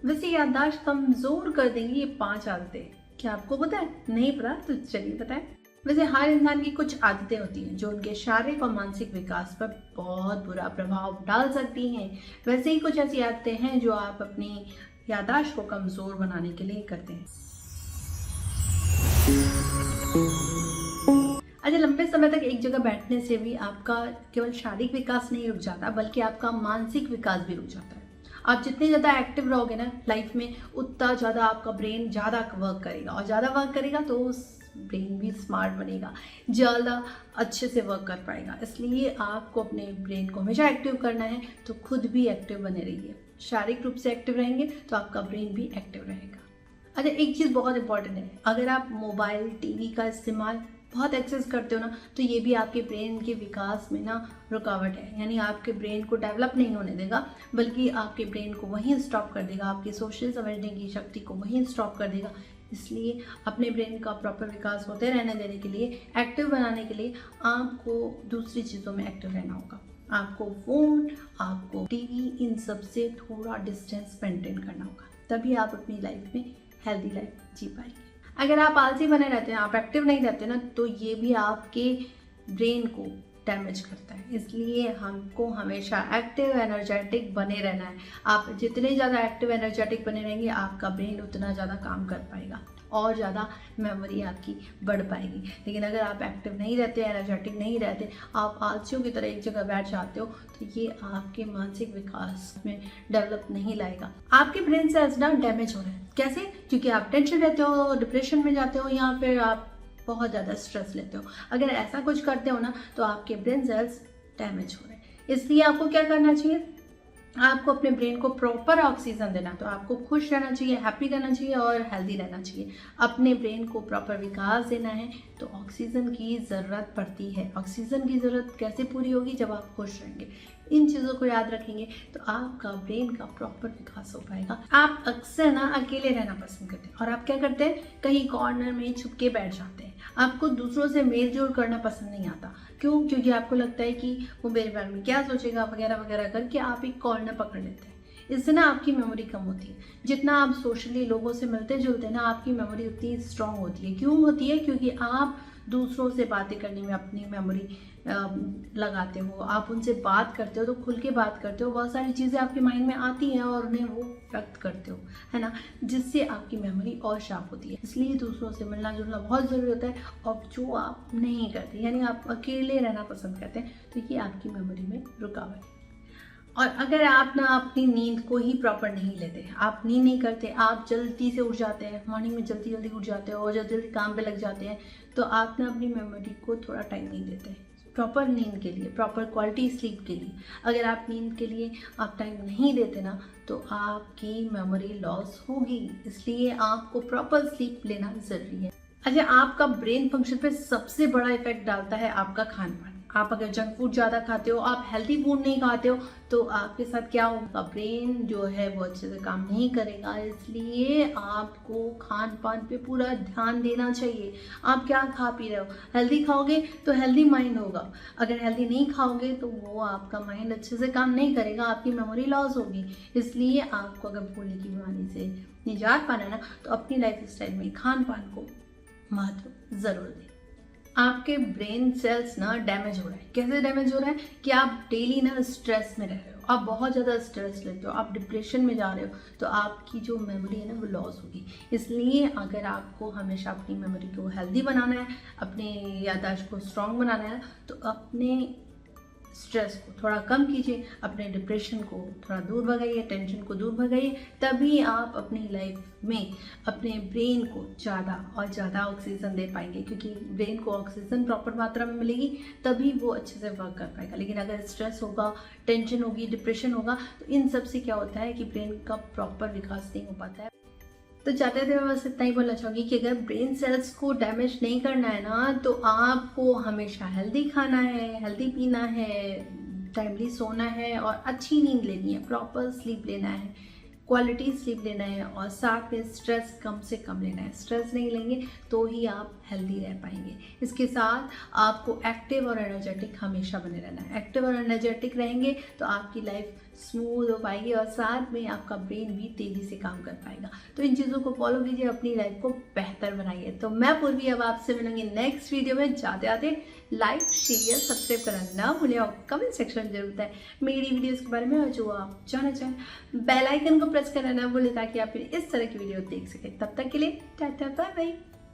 वैसे याददाश्त कमजोर कर देंगी ये 5 आदतें। क्या आपको पता है? नहीं पता तो चलिए बताएं। वैसे हर इंसान की कुछ आदतें होती हैं जो उनके शारीरिक और मानसिक विकास पर बहुत बुरा प्रभाव डाल सकती हैं। वैसे ही कुछ ऐसी आदतें हैं जो आप अपनी याददाश्त को कमजोर बनाने के लिए करते हैं। अच्छा, लंबे समय तक एक जगह बैठने से भी आपका केवल शारीरिक विकास नहीं रुक जाता बल्कि आपका मानसिक विकास भी रुक जाता है। आप जितने ज़्यादा एक्टिव रहोगे ना लाइफ में, उतना ज़्यादा आपका ब्रेन ज़्यादा वर्क करेगा और ज़्यादा वर्क करेगा तो ब्रेन भी स्मार्ट बनेगा, ज़्यादा अच्छे से वर्क कर पाएगा। इसलिए आपको अपने ब्रेन को हमेशा एक्टिव करना है, तो खुद भी एक्टिव बने रहिए। शारीरिक रूप से एक्टिव रहेंगे तो आपका ब्रेन भी एक्टिव रहेगा। अच्छा, एक चीज़ बहुत इंपॉर्टेंट है, अगर आप मोबाइल टीवी का इस्तेमाल बहुत एक्सेस करते हो ना, तो ये भी आपके ब्रेन के विकास में ना रुकावट है। यानी आपके ब्रेन को डेवलप नहीं होने देगा बल्कि आपके ब्रेन को वहीं स्टॉप कर देगा, आपकी सोशल समझने की शक्ति को वहीं स्टॉप कर देगा। इसलिए अपने ब्रेन का प्रॉपर विकास होते रहने देने के लिए, एक्टिव बनाने के लिए आपको दूसरी चीज़ों में एक्टिव रहना होगा। आपको फ़ोन, आपको टीवी, इन सब से थोड़ा डिस्टेंस मेंटेन करना होगा, तभी आप अपनी लाइफ में हेल्दी लाइफ जी पाएंगे। अगर आप आलसी बने रहते हैं, आप एक्टिव नहीं रहते ना, तो ये भी आपके ब्रेन को डैमेज करता है। इसलिए हमको हमेशा एक्टिव एनर्जेटिक बने रहना है। आप जितने ज़्यादा एक्टिव एनर्जेटिक बने रहेंगे, आपका ब्रेन उतना ज़्यादा काम कर पाएगा और ज़्यादा मेमोरी आपकी बढ़ पाएगी। लेकिन अगर आप एक्टिव नहीं रहते, एनर्जेटिक नहीं रहते, आप आलसियों की तरह एक जगह बैठ जाते हो, तो ये आपके मानसिक विकास में डेवलप नहीं लाएगा। आपके ब्रेन सेल्स ना डैमेज हो रहे हैं। कैसे? क्योंकि आप टेंशन रहते हो, डिप्रेशन में जाते हो, या फिर आप बहुत ज़्यादा स्ट्रेस लेते हो। अगर ऐसा कुछ करते हो ना, तो आपके ब्रेन सेल्स डैमेज हो रहे हैं। इसलिए आपको क्या करना चाहिए? आपको अपने ब्रेन को प्रॉपर ऑक्सीजन देना। तो आपको खुश रहना चाहिए, हैप्पी रहना चाहिए और हेल्दी रहना चाहिए। अपने ब्रेन को प्रॉपर विकास देना है तो ऑक्सीजन की ज़रूरत पड़ती है। ऑक्सीजन की ज़रूरत कैसे पूरी होगी? जब आप खुश रहेंगे। इन चीज़ों को याद रखेंगे तो आपका ब्रेन का प्रॉपर विकास हो पाएगा। आप अक्सर ना अकेले रहना पसंद करते हैं और आप क्या करते हैं? कहीं कॉर्नर में छुप के बैठ जाते हैं। आपको दूसरों से मेल जोल करना पसंद नहीं आता। क्यों? क्योंकि आपको लगता है कि वो मेरे बारे में क्या सोचेगा वगैरह वगैरह करके आप एक कॉर्नर पकड़ लेते हैं। इससे ना आपकी मेमोरी कम होती है। जितना आप सोशली लोगों से मिलते जुलते हैं ना, आपकी मेमोरी उतनी स्ट्रांग होती है। क्यों होती है? क्योंकि आप दूसरों से बातें करने में अपनी मेमोरी लगाते हो, आप उनसे बात करते हो तो खुल के बात करते हो, बहुत सारी चीज़ें आपके माइंड में आती हैं और उन्हें वो व्यक्त करते हो, है ना, जिससे आपकी मेमोरी और शार्प होती है। इसलिए दूसरों से मिलना जुलना बहुत ज़रूरी होता है। और जो आप नहीं करते, यानी आप अकेले रहना पसंद करते हैं, तो ये आपकी मेमोरी में रुकावट है। और अगर आप ना अपनी नींद को ही प्रॉपर नहीं लेते, आप नींद नहीं करते, आप जल्दी से उठ जाते हैं, मॉर्निंग में जल्दी जल्दी उठ जाते हो और जल्दी जल्दी काम पे लग जाते हैं, तो आप ना अपनी मेमोरी को थोड़ा टाइम नहीं देते प्रॉपर नींद के लिए, प्रॉपर क्वालिटी स्लीप के लिए। अगर आप नींद के लिए आप टाइम नहीं देते ना, तो आपकी मेमोरी लॉस होगी। इसलिए आपको प्रॉपर स्लीप लेना ज़रूरी है। अच्छा, आपका ब्रेन फंक्शन पे सबसे बड़ा इफेक्ट डालता है आपका खान पान। आप अगर जंक फूड ज़्यादा खाते हो, आप हेल्दी फूड नहीं खाते हो, तो आपके साथ क्या होगा? ब्रेन जो है वो अच्छे से काम नहीं करेगा। इसलिए आपको खान पान पे पूरा ध्यान देना चाहिए। आप क्या खा पी रहे हो? हेल्दी खाओगे तो हेल्दी माइंड होगा। अगर हेल्दी नहीं खाओगे तो वो आपका माइंड अच्छे से काम नहीं करेगा, आपकी मेमोरी लॉस होगी। इसलिए आपको अगर भूलने की बीमारी से निजात पाना है ना, तो अपनी लाइफ स्टाइल में खान पान को महत्व ज़रूर दें। आपके ब्रेन सेल्स ना डैमेज हो रहे हैं। कैसे डैमेज हो रहा है? कि आप डेली ना स्ट्रेस में रह रहे हो, आप बहुत ज़्यादा स्ट्रेस लेते हो, आप डिप्रेशन में जा रहे हो, तो आपकी जो मेमोरी है ना वो लॉस होगी। इसलिए अगर आपको हमेशा अपनी मेमोरी को हेल्दी बनाना है, अपने याददाश्त को स्ट्रॉन्ग बनाना है, तो अपने स्ट्रेस को थोड़ा कम कीजिए, अपने डिप्रेशन को थोड़ा दूर भगाइए, टेंशन को दूर भगाइए। तभी आप अपनी लाइफ में अपने ब्रेन को ज़्यादा और ज़्यादा ऑक्सीजन दे पाएंगे। क्योंकि ब्रेन को ऑक्सीजन प्रॉपर मात्रा में मिलेगी तभी वो अच्छे से वर्क कर पाएगा। लेकिन अगर स्ट्रेस होगा, टेंशन होगी, डिप्रेशन होगा, तो इन सब से क्या होता है कि ब्रेन का प्रॉपर विकास नहीं हो पाता है। तो जाते थे मैं बस इतना ही बोलना चाहूँगी कि अगर ब्रेन सेल्स को डैमेज नहीं करना है ना, तो आपको हमेशा हेल्दी खाना है, हेल्दी पीना है, टाइमली सोना है और अच्छी नींद लेनी है, प्रॉपर स्लीप लेना है, क्वालिटी स्लीप लेना है और साथ में स्ट्रेस कम से कम लेना है। स्ट्रेस नहीं लेंगे तो ही आप हेल्दी रह पाएंगे। इसके साथ आपको एक्टिव और एनर्जेटिक हमेशा बने रहना है। एक्टिव और एनर्जेटिक रहेंगे तो आपकी लाइफ स्मूथ हो पाएगी और साथ में आपका ब्रेन भी तेज़ी से काम कर पाएगा। तो इन चीज़ों को फॉलो कीजिए, अपनी लाइफ को बेहतर बनाइए। तो मैं पूर्वी अब आपसे मिलूंगी नेक्स्ट वीडियो में। जाते आते लाइक शेयर सब्सक्राइब करना ना भूलें और कमेंट सेक्शन में जरूर बताएं मेरी वीडियोस के बारे में, और जो आप जानना चाहें बेल आइकन को प्रेस करना ना भूलें ताकि आप फिर इस तरह की वीडियो देख सकें। तब तक के लिए टाटा बाय बाय।